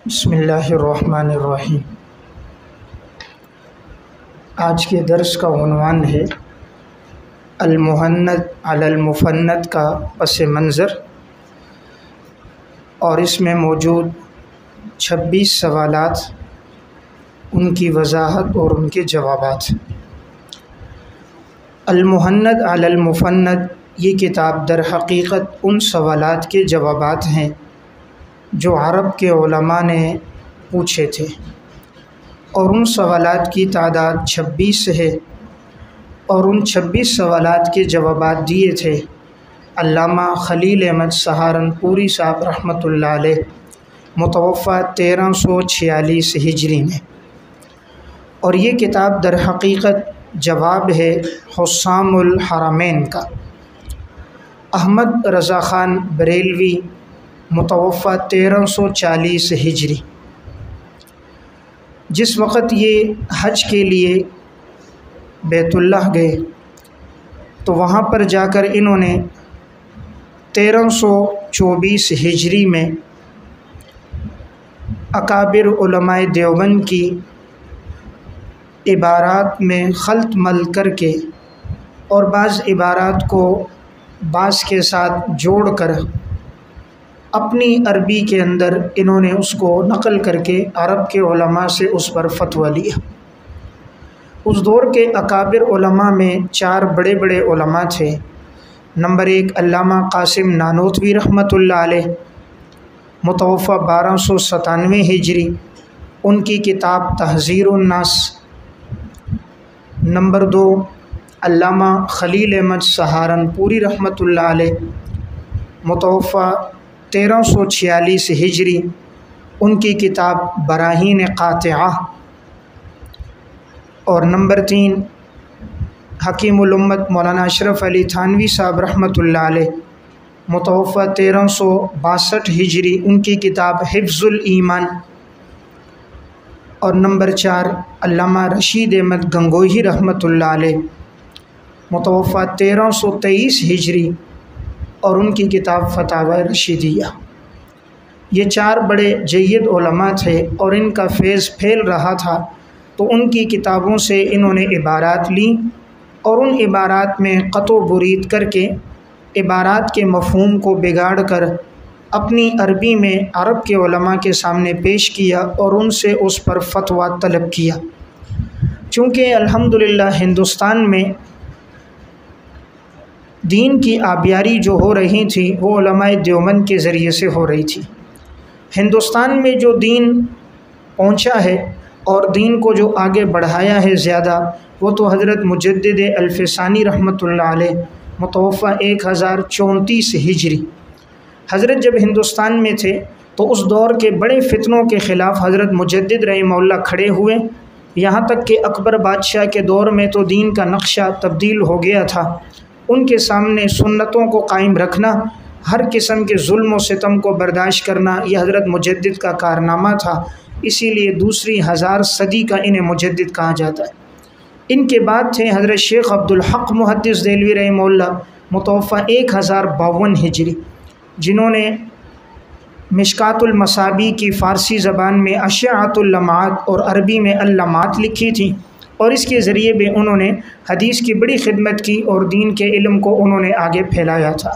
بسم اللہ الرحمن الرحیم۔ آج کے درس کا عنوان ہے المہند علی المفند کا پس منظر، اور اس میں موجود 26 سوالات، ان کی وضاحت اور ان کے جوابات۔ المہند علی المفند یہ کتاب در حقیقت ان سوالات کے جوابات ہیں جو عرب کے علماء نے پوچھے تھے، اور ان سوالات کی تعداد 26 ہے، اور ان 26 سوالات کے جوابات دیے تھے علامہ خلیل احمد سہارنپوری صاحب رحمۃ اللہ علیہ، متوفی 1346 ہجری میں۔ اور یہ کتاب در حقیقت جواب ہے حسام الحرمین کا، احمد رضا خان بریلوی، متوفی 1340 ہجری۔ جس وقت یہ حج کے لیے بیت اللہ گئے تو وہاں پر جا کر انہوں نے 1324 ہجری میں اکابر علماء دیوبند کی عبارات میں خلط مل کر کے اور بعض عبارات کو بعض کے ساتھ جوڑ کر اپنی عربی کے اندر انہوں نے اس کو نقل کر کے عرب کے علماء سے اس پر فتویٰ لیا۔ اس دور کے اکابر علماء میں 4 بڑے بڑے علماء تھے۔ نمبر 1 علامہ قاسم نانوتوی رحمۃ اللہ علیہ، متوفی 1297 ہجری، ان کی کتاب تحذیر الناس۔ نمبر 2 علامہ خلیل احمد سہارنپوری رحمۃ اللہ علیہ، متوفی 1346 ہجری، ان کی کتاب براہین قاطعہ۔ اور نمبر 3 حکیم الامت مولانا اشرف علی تھانوی صاحب رحمۃ اللہ علیہ، متوفی 1362 ہجری، ان کی کتاب حفظ الایمان۔ اور نمبر 4 علامہ رشید احمد گنگوہی رحمۃ اللہ علیہ، متوفی 1323 ہجری، اور ان کی کتاب فتاوی رشیدیہ۔ یہ 4 بڑے جید علماء تھے اور ان کا فیض پھیل رہا تھا، تو ان کی کتابوں سے انہوں نے عبارات لیں اور ان عبارات میں قطع و برید کر کے عبارات کے مفہوم کو بگاڑ کر اپنی عربی میں عرب کے علماء کے سامنے پیش کیا اور ان سے اس پر فتویٰ طلب کیا۔ چونکہ الحمدللہ ہندوستان میں دین کی آبیاری جو ہو رہی تھی وہ علماء دیوبند کے ذریعے سے ہو رہی تھی۔ ہندوستان میں جو دین پہنچا ہے اور دین کو جو آگے بڑھایا ہے زیادہ، وہ تو حضرت مجدد الفسانی رحمۃ اللہ علیہ، متوفی 1034 ہجری۔ حضرت جب ہندوستان میں تھے تو اس دور کے بڑے فتنوں کے خلاف حضرت مجدد رحمہ اللہ کھڑے ہوئے، یہاں تک کہ اکبر بادشاہ کے دور میں تو دین کا نقشہ تبدیل ہو گیا تھا۔ ان کے سامنے سنتوں کو قائم رکھنا، ہر قسم کے ظلم و ستم کو برداشت کرنا، یہ حضرت مجدد کا کارنامہ تھا۔ اسی لیے دوسری 1000 صدی کا انہیں مجدد کہا جاتا ہے۔ ان کے بعد تھے حضرت شیخ عبدالحق محدث دہلوی رحمہ اللہ، متوفی 1052 ہجری، جنہوں نے مشکات المصابیح کی فارسی زبان میں اشعۃ اللمعات اور عربی میں اللمعات لکھی تھی، اور اس کے ذریعے بھی انہوں نے حدیث کی بڑی خدمت کی اور دین کے علم کو انہوں نے آگے پھیلایا تھا۔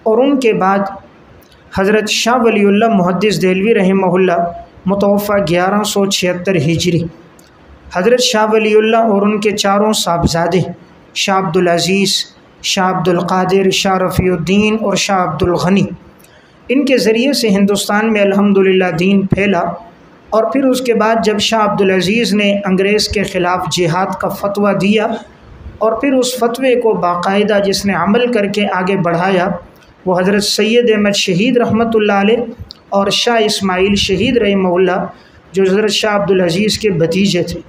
اور ان کے بعد حضرت شاہ ولی اللہ محدث دہلوی رحمہ اللہ، متوفی 1176 ہجری۔ حضرت شاہ ولی اللہ اور ان کے 4 صاحبزادے شاہ عبدالعزیز، شاہ عبدالقادر، شاہ رفیع الدین اور شاہ عبدالغنی، ان کے ذریعے سے ہندوستان میں الحمدللہ دین پھیلا۔ اور پھر اس کے بعد جب شاہ عبدالعزیز نے انگریز کے خلاف جہاد کا فتویٰ دیا اور پھر اس فتوے کو باقاعدہ جس نے عمل کر کے آگے بڑھایا، وہ حضرت سید احمد شہید رحمۃ اللہ علیہ اور شاہ اسماعیل شہید رحمہ اللہ، جو حضرت شاہ عبدالعزیز کے بھتیجے تھے،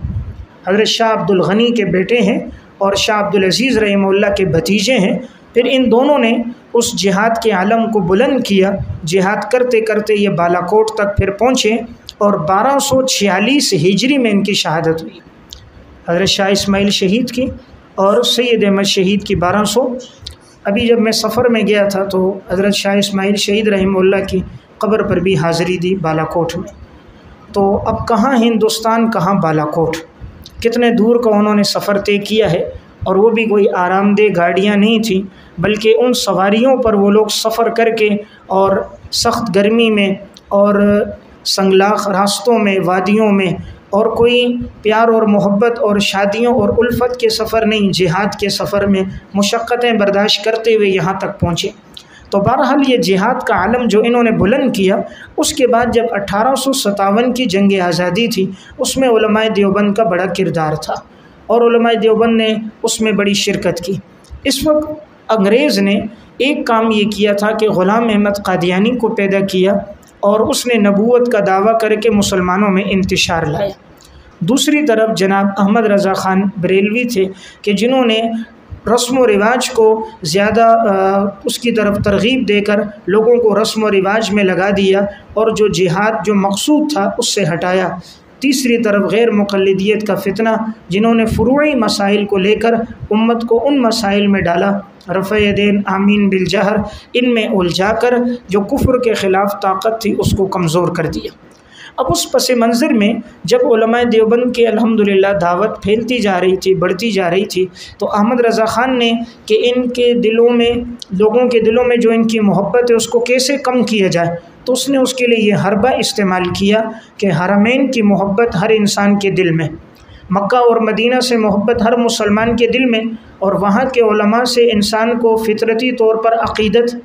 حضرت شاہ عبدالغنی کے بیٹے ہیں اور شاہ عبدالعزیز رحمہ اللہ کے بھتیجے ہیں۔ پھر ان دونوں نے اس جہاد کے علم کو بلند کیا، جہاد کرتے کرتے یہ بالاکوٹ تک پھر پہنچے، اور 1246 ہجری میں ان کی شہادت ہوئی، حضرت شاہ اسماعیل شہید کی اور سید احمد شہید کی 1200۔ ابھی جب میں سفر میں گیا تھا تو حضرت شاہ اسماعیل شہید رحمہ اللہ کی قبر پر بھی حاضری دی بالاکوٹ میں۔ تو اب کہاں ہندوستان کہاں بالاکوٹ، کتنے دور کا انہوں نے سفر طے کیا ہے، اور وہ بھی کوئی آرام دہ گاڑیاں نہیں تھیں، بلکہ ان سواریوں پر وہ لوگ سفر کر کے اور سخت گرمی میں اور سنگلاخ راستوں میں، وادیوں میں، اور کوئی پیار اور محبت اور شادیوں اور الفت کے سفر نہیں، جہاد کے سفر میں مشقتیں برداشت کرتے ہوئے یہاں تک پہنچے۔ تو بہرحال یہ جہاد کا علم جو انہوں نے بلند کیا، اس کے بعد جب 1857 کی جنگ آزادی تھی، اس میں علماء دیوبند کا بڑا کردار تھا، اور علماء دیوبند نے اس میں بڑی شرکت کی۔ اس وقت انگریز نے ایک کام یہ کیا تھا کہ غلام احمد قادیانی کو پیدا کیا، اور اس نے نبوت کا دعویٰ کر کے مسلمانوں میں انتشار لایا۔ دوسری طرف جناب احمد رضا خان بریلوی تھے کہ جنہوں نے رسم و رواج کو زیادہ اس کی طرف ترغیب دے کر لوگوں کو رسم و رواج میں لگا دیا، اور جو جہاد جو مقصود تھا اس سے ہٹایا۔ تیسری طرف غیر مقلدیت کا فتنہ، جنہوں نے فروعی مسائل کو لے کر امت کو ان مسائل میں ڈالا، رفع دین، آمین بالجہر، ان میں الجھا کر جو کفر کے خلاف طاقت تھی اس کو کمزور کر دیا۔ اب اس پس منظر میں جب علماء دیوبند کے الحمدللہ دعوت پھیلتی جا رہی تھی، بڑھتی جا رہی تھی، تو احمد رضا خان نے کہ ان کے دلوں میں، لوگوں کے دلوں میں جو ان کی محبت ہے اس کو کیسے کم کیا جائے، تو اس نے اس کے لیے یہ حربہ استعمال کیا کہ حرمین کی محبت ہر انسان کے دل میں، مکہ اور مدینہ سے محبت ہر مسلمان کے دل میں، اور وہاں کے علماء سے انسان کو فطرتی طور پر عقیدت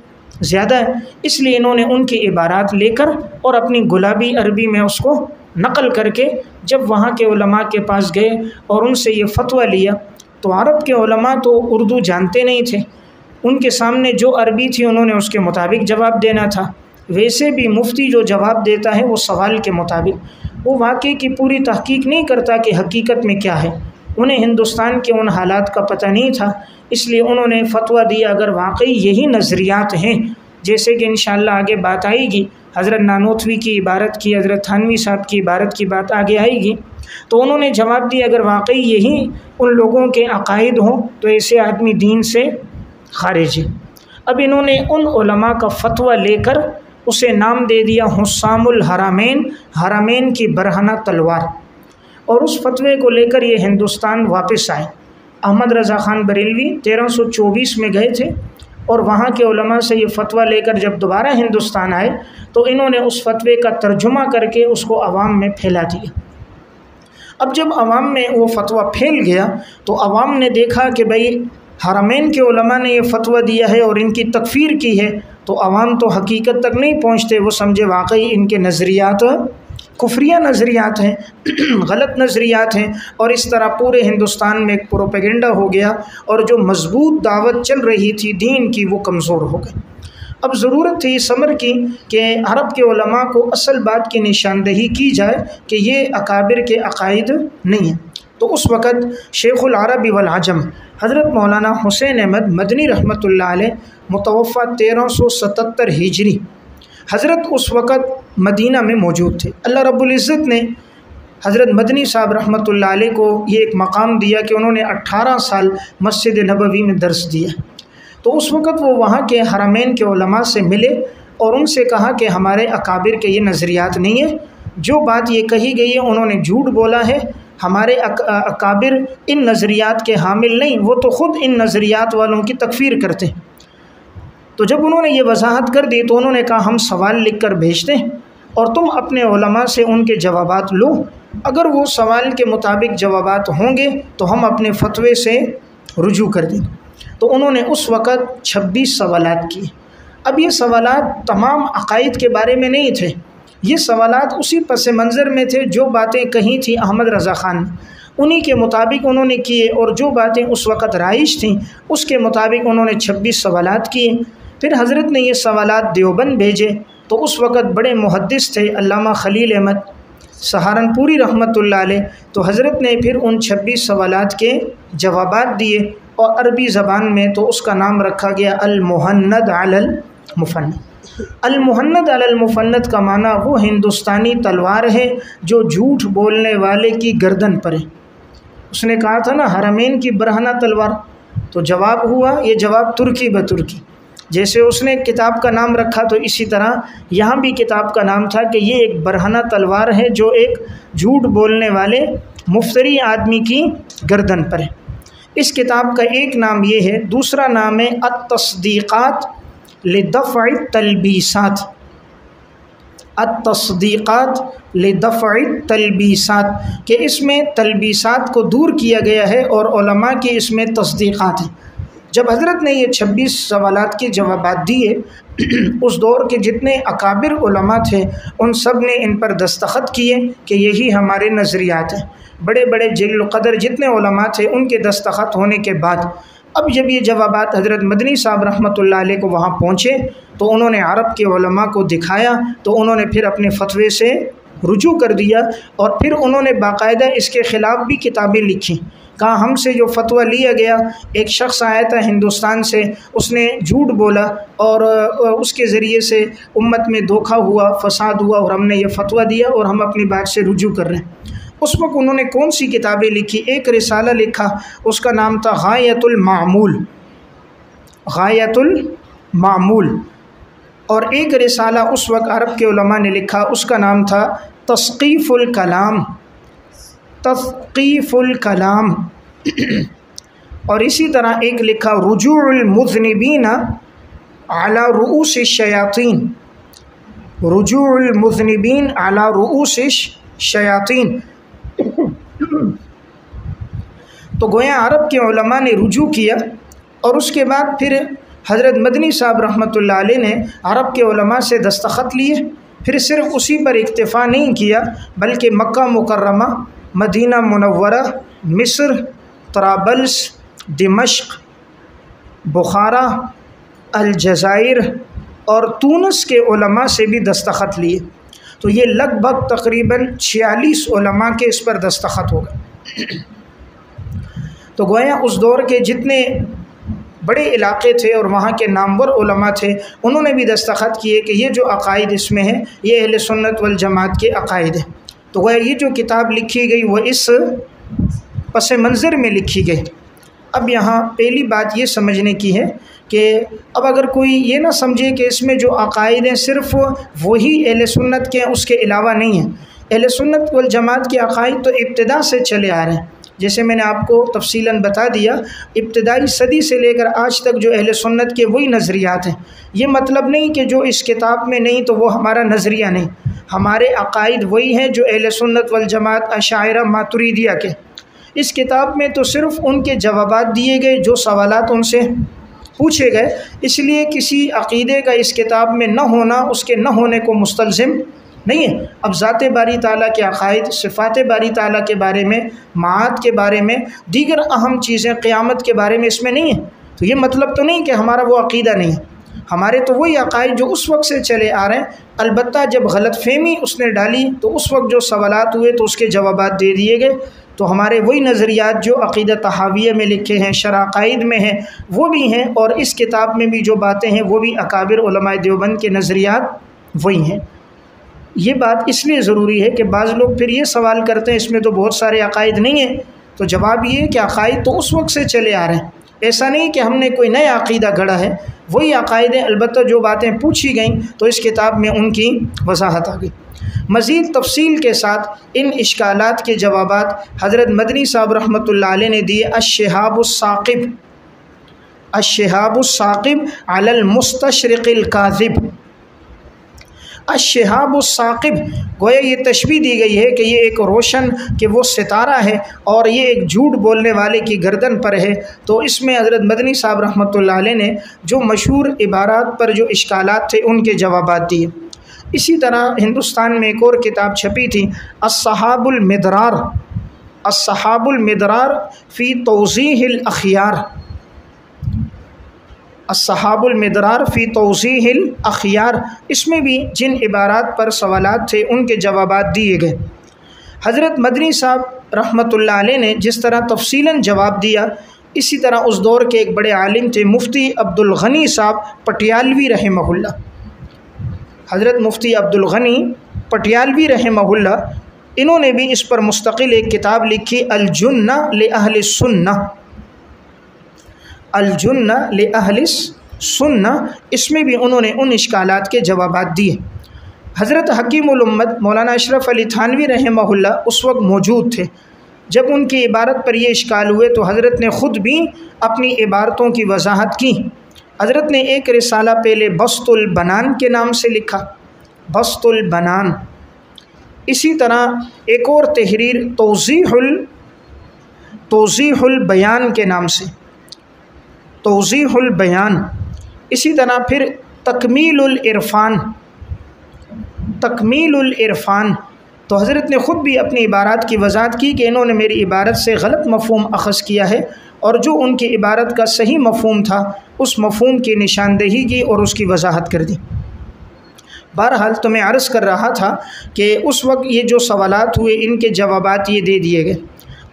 زیادہ ہے، اس لیے انہوں نے ان کی عبارات لے کر اور اپنی گلابی عربی میں اس کو نقل کر کے جب وہاں کے علماء کے پاس گئے اور ان سے یہ فتویٰ لیا، تو عرب کے علماء تو اردو جانتے نہیں تھے، ان کے سامنے جو عربی تھی انہوں نے اس کے مطابق جواب دینا تھا۔ ویسے بھی مفتی جو جواب دیتا ہے وہ سوال کے مطابق، وہ واقعے کی پوری تحقیق نہیں کرتا کہ حقیقت میں کیا ہے، انہیں ہندوستان کے ان حالات کا پتہ نہیں تھا، اس لیے انہوں نے فتویٰ دیا اگر واقعی یہی نظریات ہیں، جیسے کہ انشاءاللہ آگے بات آئے گی، حضرت نانوتوی کی عبارت کی، حضرت تھانوی صاحب کی عبارت کی بات آگے آئے گی، تو انہوں نے جواب دیا اگر واقعی یہی ان لوگوں کے عقائد ہوں تو ایسے آدمی دین سے خارج ہے۔ اب انہوں نے ان علماء کا فتویٰ لے کر اسے نام دے دیا حسام الحرمین، حرمین کی برہنہ تلوار، اور اس فتوے کو لے کر یہ ہندوستان واپس آئے۔ احمد رضا خان بریلوی 1324 میں گئے تھے، اور وہاں کے علماء سے یہ فتویٰ لے کر جب دوبارہ ہندوستان آئے تو انہوں نے اس فتوے کا ترجمہ کر کے اس کو عوام میں پھیلا دیا۔ اب جب عوام میں وہ فتویٰ پھیل گیا تو عوام نے دیکھا کہ بھئی حرمین کے علماء نے یہ فتویٰ دیا ہے اور ان کی تکفیر کی ہے، تو عوام تو حقیقت تک نہیں پہنچتے، وہ سمجھے واقعی ان کے نظریات کفریہ نظریات ہیں، غلط نظریات ہیں، اور اس طرح پورے ہندوستان میں ایک پروپیگنڈا ہو گیا، اور جو مضبوط دعوت چل رہی تھی دین کی وہ کمزور ہو گئی۔ اب ضرورت تھی اس امر کی کہ عرب کے علماء کو اصل بات کی نشاندہی کی جائے کہ یہ اکابر کے عقائد نہیں ہیں۔ تو اس وقت شیخ العرب والعجم حضرت مولانا حسین احمد مدنی رحمۃ اللہ علیہ متوفہ 1377 ہجری، حضرت اس وقت مدینہ میں موجود تھے۔ اللہ رب العزت نے حضرت مدنی صاحب رحمۃ اللہ علیہ کو یہ ایک مقام دیا کہ انہوں نے 18 سال مسجد نبوی میں درس دیا، تو اس وقت وہ وہاں کے حرمین کے علماء سے ملے اور ان سے کہا کہ ہمارے اکابر کے یہ نظریات نہیں ہیں، جو بات یہ کہی گئی ہے انہوں نے جھوٹ بولا ہے، ہمارے اکابر ان نظریات کے حامل نہیں، وہ تو خود ان نظریات والوں کی تکفیر کرتے ہیں۔ تو جب انہوں نے یہ وضاحت کر دی تو انہوں نے کہا ہم سوال لکھ کر بھیجتے ہیں اور تم اپنے علماء سے ان کے جوابات لو، اگر وہ سوال کے مطابق جوابات ہوں گے تو ہم اپنے فتوے سے رجوع کر دیں۔ تو انہوں نے اس وقت 26 سوالات کیے۔ اب یہ سوالات تمام عقائد کے بارے میں نہیں تھے، یہ سوالات اسی پس منظر میں تھے جو باتیں کہی تھیں احمد رضا خان، انہی کے مطابق انہوں نے کیے، اور جو باتیں اس وقت رائج تھیں اس کے مطابق انہوں نے 26 سوالات کیے۔ پھر حضرت نے یہ سوالات دیوبند بھیجے، تو اس وقت بڑے محدث تھے علامہ خلیل احمد سہارنپوری رحمۃ اللہ علیہ، تو حضرت نے پھر ان 26 سوالات کے جوابات دیے، اور عربی زبان میں تو اس کا نام رکھا گیا المہند علی المفند۔ المہند علی المفند کا معنی وہ ہندوستانی تلوار ہے جو جھوٹ بولنے والے کی گردن پر ہے۔ اس نے کہا تھا نا حرمین کی برہنہ تلوار، تو جواب ہوا، یہ جواب ترکی بترکی، جیسے اس نے کتاب کا نام رکھا تو اسی طرح یہاں بھی کتاب کا نام تھا کہ یہ ایک برہنہ تلوار ہے جو ایک جھوٹ بولنے والے مفتری آدمی کی گردن پر ہے۔ اس کتاب کا ایک نام یہ ہے، دوسرا نام ہے التصدیقات لدفع التلبیسات، التصدیقات لدفع التلبیسات، کہ اس میں تلبیسات کو دور کیا گیا ہے اور علماء کی اس میں تصدیقات ہیں۔ جب حضرت نے یہ 26 سوالات کے جوابات دیے، اس دور کے جتنے اکابر علماء تھے ان سب نے ان پر دستخط کیے کہ یہی ہمارے نظریات ہیں۔ بڑے بڑے جلیل القدر جتنے علماء تھے ان کے دستخط ہونے کے بعد اب جب یہ جوابات حضرت مدنی صاحب رحمۃ اللہ علیہ کو وہاں پہنچے تو انہوں نے عرب کے علماء کو دکھایا، تو انہوں نے پھر اپنے فتوے سے رجوع کر دیا اور پھر انہوں نے باقاعدہ اس کے خلاف بھی کتابیں لکھی۔ کہا ہم سے جو فتویٰ لیا گیا، ایک شخص آیا تھا ہندوستان سے، اس نے جھوٹ بولا اور اس کے ذریعے سے امت میں دھوکہ ہوا، فساد ہوا، اور ہم نے یہ فتویٰ دیا اور ہم اپنی بات سے رجوع کر رہے ہیں۔ اس وقت انہوں نے کون سی کتابیں لکھی؟ ایک رسالہ لکھا، اس کا نام تھا غایۃ المعمول، غایۃ المعمول، اور ایک رسالہ اس وقت عرب کے علماء نے لکھا، اس کا نام تھا تثقیف الکلام، تثقیف الکلام، اور اسی طرح ایک لکھا رجوع المذنبین علی رؤوس الشیاطین، رجوع المذنبین علی رؤوس الشیاطین۔ تو گویا عرب کے علماء نے رجوع کیا اور اس کے بعد پھر حضرت مدنی صاحب رحمۃ اللہ علیہ نے عرب کے علماء سے دستخط لیے، پھر صرف اسی پر اکتفا نہیں کیا بلکہ مکہ مکرمہ، مدینہ منورہ، مصر، طرابلس، دمشق، بخارا، الجزائر اور تونس کے علماء سے بھی دستخط لیے۔ تو یہ لگ بھگ تقریباً 46 علماء کے اس پر دستخط ہو گئے۔ تو گویا اس دور کے جتنے بڑے علاقے تھے اور وہاں کے نامور علماء تھے انہوں نے بھی دستخط کیے کہ یہ جو عقائد اس میں ہیں یہ اہل سنت والجماعت کے عقائد ہیں۔ تو گویا یہ جو کتاب لکھی گئی وہ اس پس منظر میں لکھی گئی۔ اب یہاں پہلی بات یہ سمجھنے کی ہے کہ اب اگر کوئی یہ نہ سمجھے کہ اس میں جو عقائد ہیں صرف وہی اہل سنت کے ہیں، اس کے علاوہ نہیں ہیں۔ اہل سنت والجماعت کے عقائد تو ابتدا سے چلے آ رہے ہیں، جیسے میں نے آپ کو تفصیلاً بتا دیا، ابتدائی صدی سے لے کر آج تک جو اہل سنت کے وہی نظریات ہیں۔ یہ مطلب نہیں کہ جو اس کتاب میں نہیں تو وہ ہمارا نظریہ نہیں، ہمارے عقائد وہی ہیں جو اہل سنت والجماعت اشاعرہ ماتریدیہ کے۔ اس کتاب میں تو صرف ان کے جوابات دیے گئے جو سوالات ان سے پوچھے گئے، اس لیے کسی عقیدے کا اس کتاب میں نہ ہونا اس کے نہ ہونے کو مستلزم نہیں ہے۔ اب ذات باری تعالیٰ کے عقائد، صفات باری تعالیٰ کے بارے میں، معاد کے بارے میں، دیگر اہم چیزیں قیامت کے بارے میں اس میں نہیں ہیں، تو یہ مطلب تو نہیں کہ ہمارا وہ عقیدہ نہیں ہے۔ ہمارے تو وہی عقائد جو اس وقت سے چلے آ رہے ہیں، البتہ جب غلط فہمی اس نے ڈالی تو اس وقت جو سوالات ہوئے تو اس کے جوابات دے دیے گئے۔ تو ہمارے وہی نظریات جو عقیدہ طحاویہ میں لکھے ہیں، شرح عقائد میں ہیں، وہ بھی ہیں، اور اس کتاب میں بھی جو باتیں ہیں وہ بھی اکابر علماء دیوبند کے نظریات وہی ہیں۔ یہ بات اس لیے ضروری ہے کہ بعض لوگ پھر یہ سوال کرتے ہیں اس میں تو بہت سارے عقائد نہیں ہیں، تو جواب یہ ہے کہ عقائد تو اس وقت سے چلے آ رہے ہیں، ایسا نہیں کہ ہم نے کوئی نیا عقیدہ گھڑا ہے، وہی عقائد ہیں، البتہ جو باتیں پوچھی گئیں تو اس کتاب میں ان کی وضاحت آ گئی۔ مزید تفصیل کے ساتھ ان اشکالات کے جوابات حضرت مدنی صاحب رحمۃ اللہ علیہ نے دیے۔ الشہاب الثاقب، الشہاب الثاقب علی المستشرق الکاذب۔ الشہاب الثاقب، گویا یہ تشبیہ دی گئی ہے کہ یہ ایک روشن، کہ وہ ستارہ ہے اور یہ ایک جھوٹ بولنے والے کی گردن پر ہے۔ تو اس میں حضرت مدنی صاحب رحمۃ اللہ علیہ نے جو مشہور عبارات پر جو اشکالات تھے ان کے جوابات دیے۔ اسی طرح ہندوستان میں ایک اور کتاب چھپی تھی، السحاب المدرار، السحاب المدرار فی توضیح الاخیار، السحاب المدرار فی توضیح الاخیار۔ اس میں بھی جن عبارات پر سوالات تھے ان کے جوابات دیے گئے۔ حضرت مدنی صاحب رحمۃ اللہ علیہ نے جس طرح تفصیلاً جواب دیا، اسی طرح اس دور کے ایک بڑے عالم تھے مفتی عبدالغنی صاحب پٹیالوی رحمہ اللہ، حضرت مفتی عبدالغنی پٹیالوی رحمہ اللہ، انہوں نے بھی اس پر مستقل ایک کتاب لکھی، الجنہ لأہل السنہ، الجنہ لأہل سننا، اس میں بھی انہوں نے ان اشکالات کے جوابات دیے۔ حضرت حکیم الامت مولانا اشرف علی تھانوی رحمہ اللہ اس وقت موجود تھے۔ جب ان کی عبارت پر یہ اشکال ہوئے تو حضرت نے خود بھی اپنی عبارتوں کی وضاحت کی۔ حضرت نے ایک رسالہ پہلے بسط البنان کے نام سے لکھا، بسط البنان۔ اسی طرح ایک اور تحریر توضیح البیان کے نام سے، توضیح البیان۔ اسی طرح پھر تکمیل العرفان، تکمیل العرفان۔ تو حضرت نے خود بھی اپنی عبارات کی وضاحت کی کہ انہوں نے میری عبارت سے غلط مفہوم اخذ کیا ہے، اور جو ان کی عبارت کا صحیح مفہوم تھا اس مفہوم کی نشاندہی کی اور اس کی وضاحت کر دی۔ بہرحال تو میں عرض کر رہا تھا کہ اس وقت یہ جو سوالات ہوئے ان کے جوابات یہ دے دیے گئے۔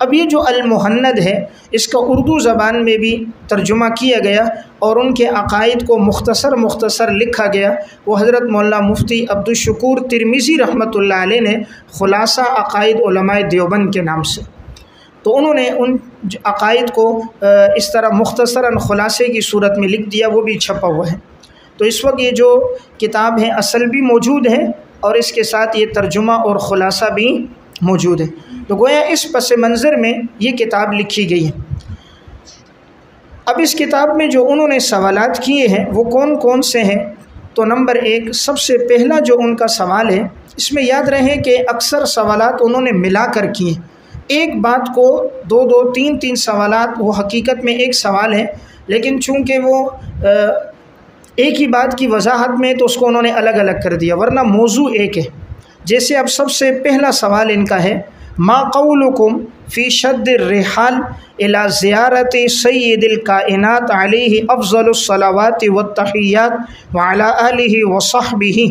اب یہ جو المحند ہے اس کا اردو زبان میں بھی ترجمہ کیا گیا اور ان کے عقائد کو مختصر لکھا گیا۔ وہ حضرت مولانا مفتی عبدالشکور ترمذی رحمۃ اللہ علیہ نے خلاصہ عقائد علماء دیوبند کے نام سے، تو انہوں نے ان عقائد کو اس طرح مختصراً خلاصے کی صورت میں لکھ دیا، وہ بھی چھپا ہوا ہے۔ تو اس وقت یہ جو کتاب ہے اصل بھی موجود ہے اور اس کے ساتھ یہ ترجمہ اور خلاصہ بھی موجود ہے۔ تو گویا اس پس منظر میں یہ کتاب لکھی گئی ہے۔ اب اس کتاب میں جو انہوں نے سوالات کیے ہیں وہ کون کون سے ہیں؟ تو نمبر 1 سب سے پہلا جو ان کا سوال ہے، اس میں یاد رہے کہ اکثر سوالات انہوں نے ملا کر کیے، ایک بات کو دو تین سوالات وہ حقیقت میں ایک سوال ہے، لیکن چونکہ وہ ایک ہی بات کی وضاحت میں تو اس کو انہوں نے الگ الگ کر دیا، ورنہ موضوع ایک ہے۔ جیسے اب سب سے پہلا سوال ان کا ہے، ما قولکم فی شد الرحال الی زیارت سید الکائنات علیہ افضل الصلوات والتحیات وعلی آلہ وصحبہ،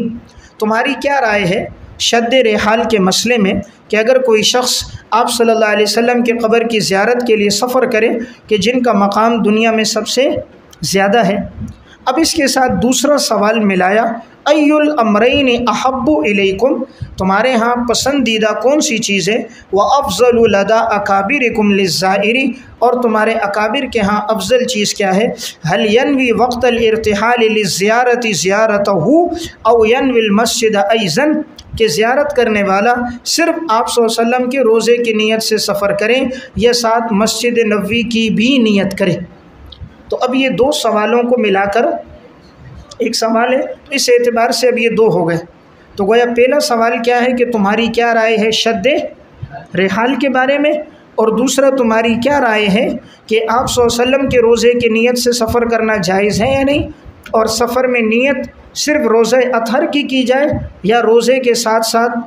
تمہاری کیا رائے ہے شد رحال کے مسئلے میں کہ اگر کوئی شخص آپ صلی اللہ علیہ وسلم کے قبر کی زیارت کے لیے سفر کرے کہ جن کا مقام دنیا میں سب سے زیادہ ہے۔ اب اس کے ساتھ دوسرا سوال ملایا، ای الامرین احب الیکم، تمہارے ہاں پسندیدہ کون سی چیز ہے، وافضل لدی اکابرکم للزائر، اور تمہارے اکابر کے ہاں افضل چیز کیا ہے، هل ینوی وقت الارتحال للزیارت زیارتہ او ینوی المسجد ایضا، کہ زیارت کرنے والا صرف آپ صلی اللہ علیہ وسلم کے روضے کی نیت سے سفر کریں یا ساتھ مسجد نبوی کی بھی نیت کریں۔ تو اب یہ 2 سوالوں کو ملا کر ایک سوال ہے، تو اس اعتبار سے اب یہ 2 ہو گئے۔ تو گویا پہلا سوال کیا ہے کہ تمہاری کیا رائے ہے شد رحال کے بارے میں، اور دوسرا تمہاری کیا رائے ہے کہ آپ صلی اللہ علیہ وسلم کے روزے کی نیت سے سفر کرنا جائز ہے یا نہیں، اور سفر میں نیت صرف روزہ اطہر کی جائے یا روزے کے ساتھ ساتھ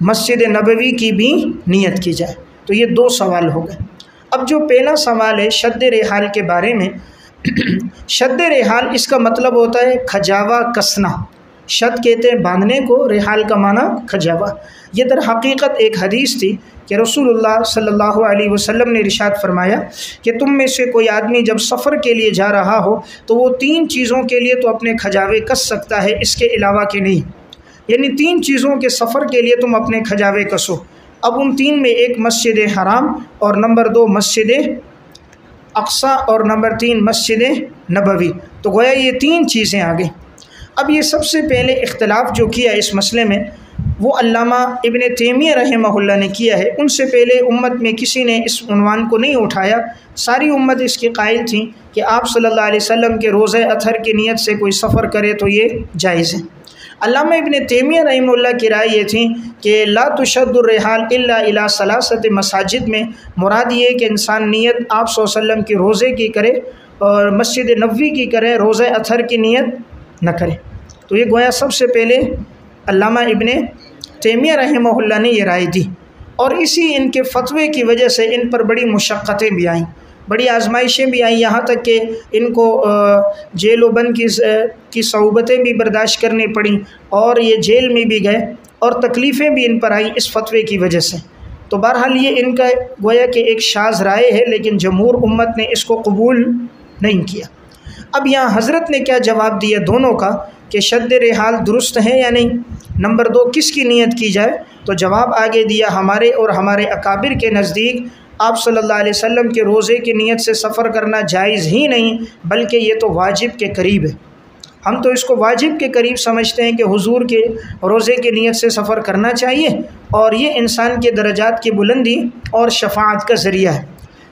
مسجد نبوی کی بھی نیت کی جائے۔ تو یہ 2 سوال ہو گئے۔ اب جو پہلا سوال ہے شد رحال کے بارے میں، شد رحال اس کا مطلب ہوتا ہے کھجاوا کسنا، شد کہتے ہیں باندھنے کو، رحال کا معنی کھجاوا۔ یہ در حقیقت ایک حدیث تھی کہ رسول اللہ صلی اللہ علیہ وسلم نے ارشاد فرمایا کہ تم میں سے کوئی آدمی جب سفر کے لیے جا رہا ہو تو وہ 3 چیزوں کے لیے تو اپنے کھجاوے کس سکتا ہے، اس کے علاوہ کہ نہیں، یعنی 3 چیزوں کے سفر کے لیے تم اپنے کھجاوے کسو۔ اب ان 3 میں ایک مسجد حرام، اور نمبر 2 مسجد اقصیٰ، اور نمبر 3 مسجد نبوی۔ تو گویا یہ 3 چیزیں آ گئیں۔ اب یہ سب سے پہلے اختلاف جو کیا اس مسئلے میں وہ علامہ ابن تیمیہ رحمہ اللہ نے کیا ہے۔ ان سے پہلے امت میں کسی نے اس عنوان کو نہیں اٹھایا، ساری امت اس کی قائل تھی کہ آپ صلی اللہ علیہ وسلم کے روزہ اطہر کی نیت سے کوئی سفر کرے تو یہ جائز ہے۔ علامہ ابن تیمیہ رحمہ اللہ کی رائے یہ تھی کہ لا تشد الرحال الا الی 3 مساجد میں مراد یہ کہ انسان نیت آپ صلی اللہ علیہ وسلم کے روزے کی کرے اور مسجد نبوی کی کرے، روزہ اطہر کی نیت نہ کرے۔ تو یہ گویا سب سے پہلے علامہ ابن تیمیہ رحمہ اللہ نے یہ رائے دی، اور اسی ان کے فتوے کی وجہ سے ان پر بڑی مشقتیں بھی آئیں، بڑی آزمائشیں بھی آئیں، یہاں تک کہ ان کو جیل و بند کی صعوبتیں بھی برداشت کرنی پڑیں، اور یہ جیل میں بھی گئے، اور تکلیفیں بھی ان پر آئیں اس فتوے کی وجہ سے۔ تو بہرحال یہ ان کا گویا کہ ایک شاذ رائے ہے، لیکن جمہور امت نے اس کو قبول نہیں کیا۔ اب یہاں حضرت نے کیا جواب دیا دونوں کا کہ شد رحال درست ہے یا نہیں، نمبر 2 کس کی نیت کی جائے، تو جواب آگے دیا ہمارے اور ہمارے اکابر کے نزدیک آپ صلی اللہ علیہ وسلم کے روزے کی نیت سے سفر کرنا جائز ہی نہیں بلکہ یہ تو واجب کے قریب ہے۔ ہم تو اس کو واجب کے قریب سمجھتے ہیں کہ حضور کے روزے کی نیت سے سفر کرنا چاہیے، اور یہ انسان کے درجات کی بلندی اور شفاعت کا ذریعہ ہے۔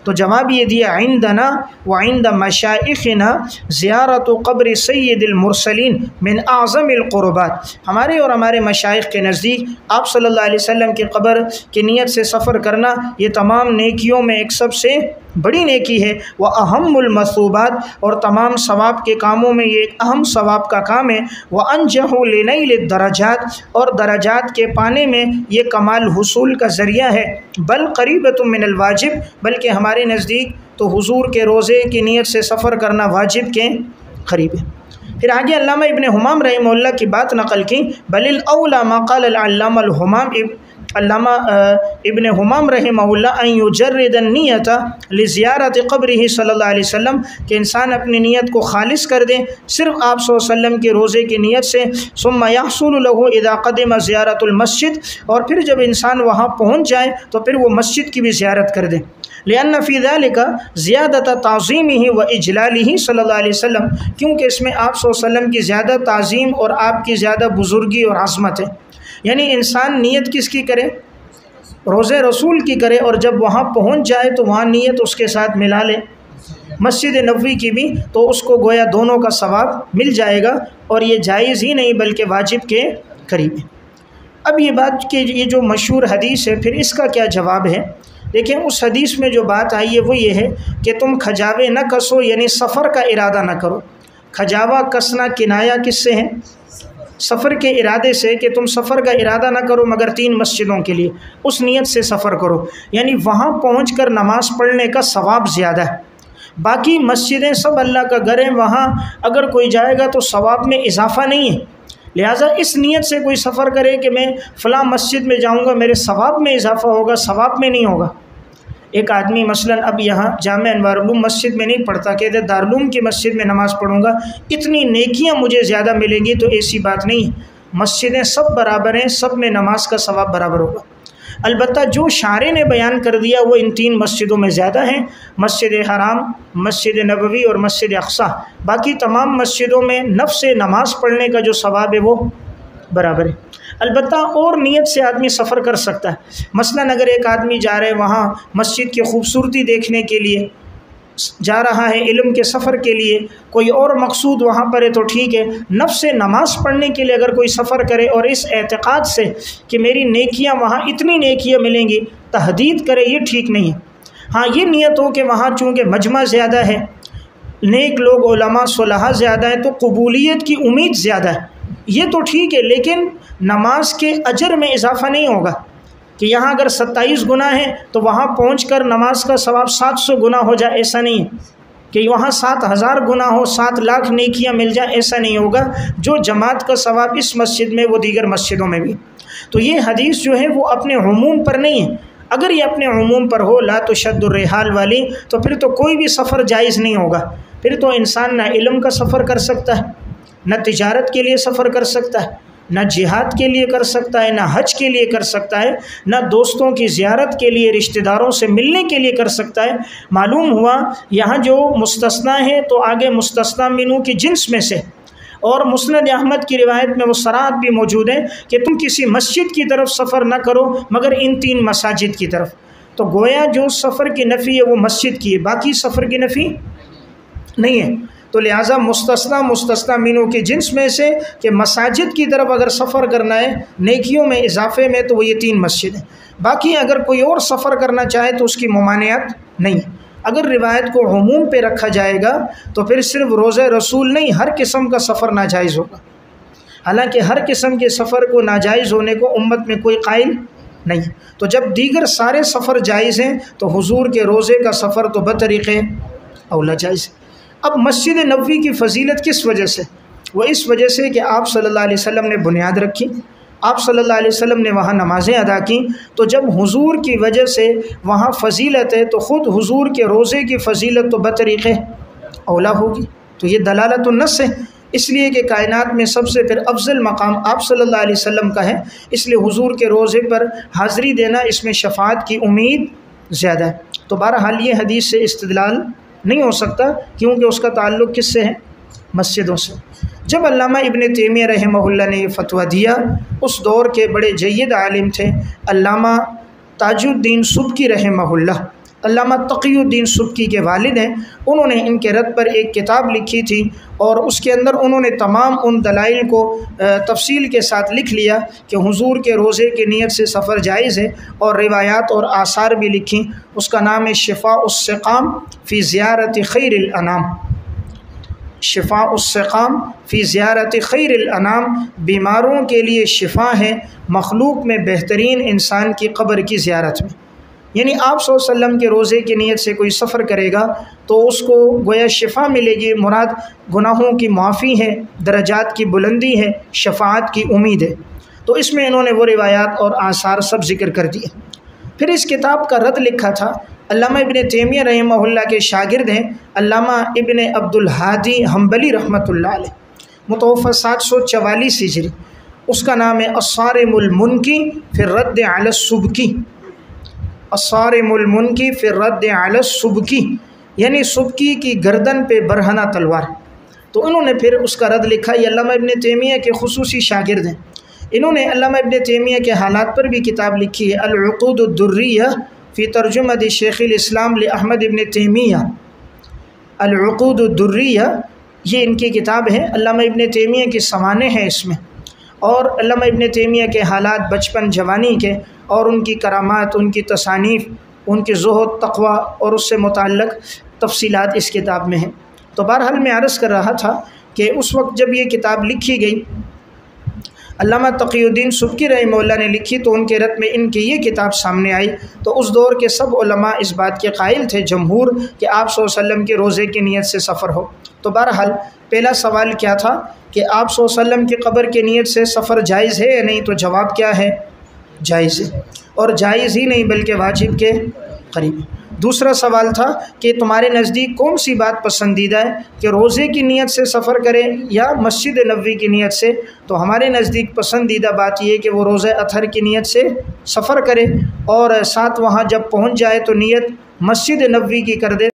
تو جواب یہ دیا عندنا وعند مشائخنا زیارت قبر سید المرسلین من اعظم القربات، ہمارے اور ہمارے مشائخ کے نزدیک آپ صلی اللہ علیہ وسلم کی قبر کی نیت سے سفر کرنا یہ تمام نیکیوں میں ایک سب سے بڑی نیکی ہے، وہ اہم المثوبات، اور تمام ثواب کے کاموں میں یہ ایک اہم ثواب کا کام ہے، وہ انجح لنیل الدرجات، اور درجات کے پانے میں یہ کمال حصول کا ذریعہ ہے، بل قریبۃ من الواجب، بلکہ ہمارے نزدیک تو حضور کے روزے کی نیت سے سفر کرنا واجب کے قریب ہے۔ پھر آگے علامہ ابن حمام رحمہ اللہ کی بات نقل کی، بل الاولی ما قال العلامہ الحمام، علامہ ابن حمام رحمہ اللہ ان یجرد النیت لزیارت قبرہ صلی اللہ علیہ وسلم، کہ انسان اپنی نیت کو خالص کر دے صرف آپ صلی اللہ علیہ وسلم کے روزے کی نیت سے، ثم یحصل له اذا قدم زیارت المسجد، اور پھر جب انسان وہاں پہنچ جائے تو پھر وہ مسجد کی بھی زیارت کر دے، لأن فی ذلک زیادۃ تعظیمہ و اجلالہ صلی اللہ علیہ وسلم، کیونکہ اس میں آپ صلی اللہ علیہ وسلم کی زیادہ تعظیم اور آپ کی زیادہ بزرگی اور عظمت ہے۔ یعنی انسان نیت کس کی کرے؟ روزے رسول کی کرے، اور جب وہاں پہنچ جائے تو وہاں نیت اس کے ساتھ ملا لے مسجد نبوی کی بھی، تو اس کو گویا دونوں کا ثواب مل جائے گا، اور یہ جائز ہی نہیں بلکہ واجب کے قریب ہے۔ اب یہ بات کہ یہ جو مشہور حدیث ہے، پھر اس کا کیا جواب ہے؟ دیکھیں اس حدیث میں جو بات آئی ہے وہ یہ ہے کہ تم کھجاوے نہ کسو، یعنی سفر کا ارادہ نہ کرو۔ کھجاوا کسنا کنایا کس سے ہے؟ سفر کے ارادے سے، کہ تم سفر کا ارادہ نہ کرو مگر 3 مسجدوں کے لیے، اس نیت سے سفر کرو، یعنی وہاں پہنچ کر نماز پڑھنے کا ثواب زیادہ ہے۔ باقی مسجدیں سب اللہ کا گھر ہیں، وہاں اگر کوئی جائے گا تو ثواب میں اضافہ نہیں ہے، لہٰذا اس نیت سے کوئی سفر کرے کہ میں فلاں مسجد میں جاؤں گا میرے ثواب میں اضافہ ہوگا، ثواب میں نہیں ہوگا۔ ایک آدمی مثلاً اب یہاں جامع انوار العلوم مسجد میں نہیں پڑھتا، کہتے دارالعلوم کی مسجد میں نماز پڑھوں گا اتنی نیکیاں مجھے زیادہ ملیں گی، تو ایسی بات نہیں، مسجدیں سب برابر ہیں، سب میں نماز کا ثواب برابر ہوگا۔ البتہ جو شارع نے بیان کر دیا وہ ان 3 مسجدوں میں زیادہ ہیں، مسجد حرام، مسجد نبوی اور مسجد اقصی، باقی تمام مسجدوں میں نفس نماز پڑھنے کا جو ثواب ہے وہ برابر ہے۔ البتہ اور نیت سے آدمی سفر کر سکتا ہے، مثلاً اگر ایک آدمی جا رہے وہاں مسجد کی خوبصورتی دیکھنے کے لیے جا رہا ہے، علم کے سفر کے لیے، کوئی اور مقصود وہاں پر ہے تو ٹھیک ہے، نفس نماز پڑھنے کے لیے اگر کوئی سفر کرے اور اس اعتقاد سے کہ میری نیکیاں وہاں اتنی نیکیاں ملیں گی تحدید کرے، یہ ٹھیک نہیں ہے۔ ہاں یہ نیت ہو کہ وہاں چونکہ مجمع زیادہ ہے، نیک لوگ علماء صلحاء زیادہ ہیں تو قبولیت کی امید زیادہ ہے، یہ تو ٹھیک ہے، لیکن نماز کے اجر میں اضافہ نہیں ہوگا کہ یہاں اگر 27 گناہ ہیں تو وہاں پہنچ کر نماز کا ثواب 700 گنا ہو جائے، ایسا نہیں ہے کہ وہاں 7000 گناہ ہو، 7 لاکھ نیکیاں مل جائیں، ایسا نہیں ہوگا۔ جو جماعت کا ثواب اس مسجد میں وہ دیگر مسجدوں میں بھی۔ تو یہ حدیث جو ہے وہ اپنے عموم پر نہیں ہے، اگر یہ اپنے عموم پر ہو لا تشد الرحال والی، تو پھر تو کوئی بھی سفر جائز نہیں ہوگا، پھر تو انسان نہ علم کا سفر کر سکتا ہے، نہ تجارت کے لیے سفر کر سکتا ہے، نہ جہاد کے لیے کر سکتا ہے، نہ حج کے لیے کر سکتا ہے، نہ دوستوں کی زیارت کے لیے، رشتہ داروں سے ملنے کے لیے کر سکتا ہے۔ معلوم ہوا یہاں جو مستثنیٰ ہے تو آگے مستثنیٰ منہ کی جنس میں سے، اور مسند احمد کی روایت میں وہ صراحت بھی موجود ہے کہ تم کسی مسجد کی طرف سفر نہ کرو مگر ان 3 مساجد کی طرف۔ تو گویا جو سفر کی نفی ہے وہ مسجد کی ہے، باقی سفر کی نفی نہیں ہے۔ تو لہٰذا مستثنیٰ منہ کی جنس میں سے کہ مساجد کی طرف اگر سفر کرنا ہے نیکیوں میں اضافے میں تو وہ یہ 3 مسجد ہیں، باقی اگر کوئی اور سفر کرنا چاہے تو اس کی ممانعت نہیں۔ اگر روایت کو عموم پہ رکھا جائے گا تو پھر صرف روزہ رسول نہیں، ہر قسم کا سفر ناجائز ہوگا، حالانکہ ہر قسم کے سفر کو ناجائز ہونے کو امت میں کوئی قائل نہیں۔ تو جب دیگر سارے سفر جائز ہیں تو حضور کے روزے کا سفر تو بطریق اولا جائز ہے۔ اب مسجد نبوی کی فضیلت کس وجہ سے؟ وہ اس وجہ سے کہ آپ صلی اللہ علیہ وسلم نے بنیاد رکھی، آپ صلی اللہ علیہ وسلم نے وہاں نمازیں ادا کیں، تو جب حضور کی وجہ سے وہاں فضیلت ہے تو خود حضور کے روزے کی فضیلت تو بطریق اولا ہوگی۔ تو یہ دلالت النص ہے، اس لیے کہ کائنات میں سب سے پھر افضل مقام آپ صلی اللہ علیہ وسلم کا ہے، اس لیے حضور کے روزے پر حاضری دینا اس میں شفاعت کی امید زیادہ ہے۔ تو بہرحال یہ حدیث سے استدلال نہیں ہو سکتا کیونکہ اس کا تعلق کس سے ہے؟ مسجدوں سے۔ جب علامہ ابن تیمیہ رحمہ اللہ نے یہ فتویٰ دیا، اس دور کے بڑے جید عالم تھے علامہ تاج الدین سبکی رحمہ اللہ، علامہ تقی الدین سبکی کے والد ہیں، انہوں نے ان کے رد پر ایک کتاب لکھی تھی اور اس کے اندر انہوں نے تمام ان دلائل کو تفصیل کے ساتھ لکھ لیا کہ حضور کے روزے کی نیت سے سفر جائز ہے، اور روایات اور آثار بھی لکھیں۔ اس کا نام ہے شفاء السقام فی زیارت خیر الانام، شفاء السقام فی زیارت خیر الانام، بیماروں کے لیے شفا ہے مخلوق میں بہترین انسان کی قبر کی زیارت میں۔ یعنی آپ صلی اللہ علیہ وسلم کے روزے کی نیت سے کوئی سفر کرے گا تو اس کو گویا شفا ملے گی، مراد گناہوں کی معافی ہے، درجات کی بلندی ہے، شفاعت کی امید ہے۔ تو اس میں انہوں نے وہ روایات اور آثار سب ذکر کر دیے۔ پھر اس کتاب کا رد لکھا تھا علامہ ابن تیمیہ رحمہ اللہ کے شاگرد ہیں علامہ ابن عبد الہادی حنبلی رحمۃ اللہ علیہ، متوفی 744 ہجری۔ اس کا نام ہے الصارم المنکی فی الرد علی السبکی، الصارم المنکی فی الرد علی السبکی، یعنی سبکی کی گردن پہ برہنہ تلوار۔ تو انہوں نے پھر اس کا رد لکھا۔ یہ علامہ ابن تیمیہ کے خصوصی شاگرد ہیں، انہوں نے علامہ ابن تیمیہ کے حالات پر بھی کتاب لکھی ہے، العقود الدریہ فی ترجمۃ شیخ الاسلام لأحمد ابن تیمیہ، العقود الدریہ یہ ان کی کتاب ہے۔ علامہ ابن تیمیہ کی سوانح ہیں اس میں، اور علامہ ابن تیمیہ کے حالات بچپن جوانی کے اور ان کی کرامات، ان کی تصانیف، ان کے زہد، تقوی اور اس سے متعلق تفصیلات اس کتاب میں ہیں۔ تو بہرحال میں عرض کر رہا تھا کہ اس وقت جب یہ کتاب لکھی گئی، علامہ تقی الدین سبکی رحمہ اللہ نے لکھی، تو ان کے رد میں ان کی یہ کتاب سامنے آئی۔ تو اس دور کے سب علماء اس بات کے قائل تھے جمہور کہ آپ صلی اللہ علیہ وسلم کے روزے کی نیت سے سفر ہو۔ تو بہرحال پہلا سوال کیا تھا کہ آپ صلی اللہ علیہ وسلم کی قبر کی نیت سے سفر جائز ہے یا نہیں؟ تو جواب کیا ہے؟ جائز ہے، اور جائز ہی نہیں بلکہ واجب کے قریب۔ دوسرا سوال تھا کہ تمہارے نزدیک کون سی بات پسندیدہ ہے کہ روزے کی نیت سے سفر کرے یا مسجد نبوی کی نیت سے؟ تو ہمارے نزدیک پسندیدہ بات یہ ہے کہ وہ روزہ اطہر کی نیت سے سفر کرے اور ساتھ وہاں جب پہنچ جائے تو نیت مسجد نبوی کی کر دے۔